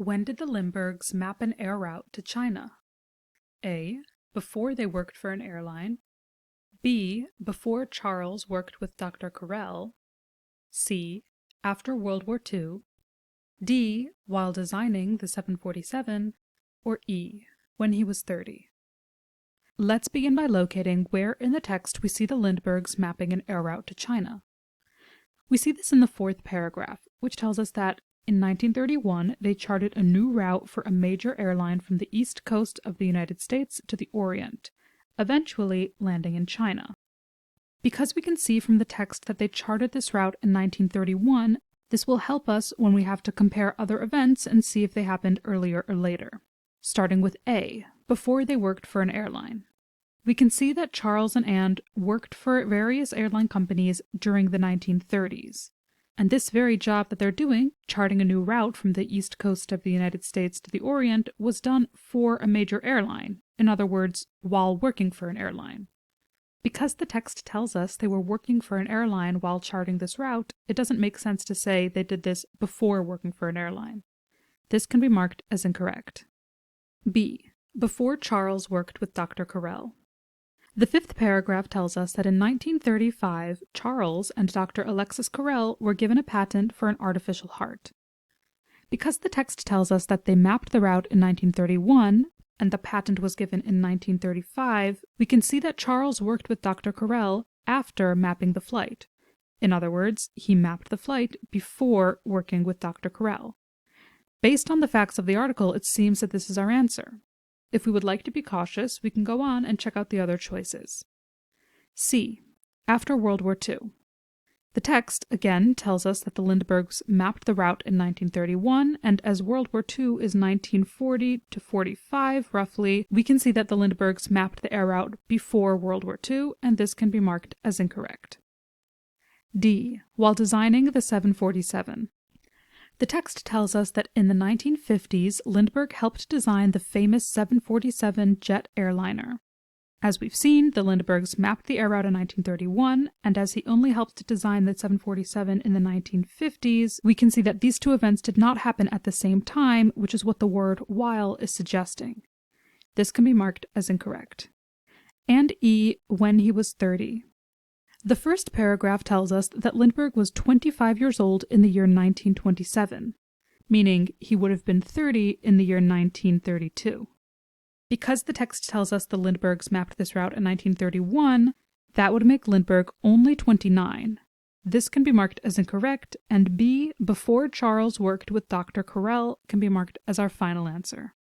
When did the Lindberghs map an air route to China? A. Before they worked for an airline. B. Before Charles worked with Dr. Carrel. C. After World War II. D. While designing the 747. Or E. When he was 30. Let's begin by locating where in the text we see the Lindberghs mapping an air route to China. We see this in the fourth paragraph, which tells us that in 1931 they charted a new route for a major airline from the east coast of the United States to the Orient, eventually landing in China. Because we can see from the text that they charted this route in 1931, this will help us when we have to compare other events and see if they happened earlier or later. Starting with A, before they worked for an airline. We can see that Charles and Anne worked for various airline companies during the 1930s. And this very job that they're doing, charting a new route from the east coast of the United States to the Orient, was done for a major airline, in other words, while working for an airline. Because the text tells us they were working for an airline while charting this route, it doesn't make sense to say they did this before working for an airline. This can be marked as incorrect. B. Before Charles worked with Dr. Carrel. The fifth paragraph tells us that in 1935, Charles and Dr. Alexis Carrel were given a patent for an artificial heart. Because the text tells us that they mapped the route in 1931, and the patent was given in 1935, we can see that Charles worked with Dr. Carrel after mapping the flight. In other words, he mapped the flight before working with Dr. Carrel. Based on the facts of the article, it seems that this is our answer. If we would like to be cautious, we can go on and check out the other choices. C. After World War II. The text, again, tells us that the Lindberghs mapped the route in 1931, and as World War II is 1940 to 45, roughly, we can see that the Lindberghs mapped the air route before World War II, and this can be marked as incorrect. D. While designing the 747. The text tells us that in the 1950s, Lindbergh helped design the famous 747 jet airliner. As we've seen, the Lindberghs mapped the air route in 1931, and as he only helped to design the 747 in the 1950s, we can see that these two events did not happen at the same time, which is what the word while is suggesting. This can be marked as incorrect. And E, when he was 30. The first paragraph tells us that Lindbergh was 25 years old in the year 1927, meaning he would have been 30 in the year 1932. Because the text tells us the Lindberghs mapped this route in 1931, that would make Lindbergh only 29. This can be marked as incorrect, and B, before Charles worked with Dr. Carrel, can be marked as our final answer.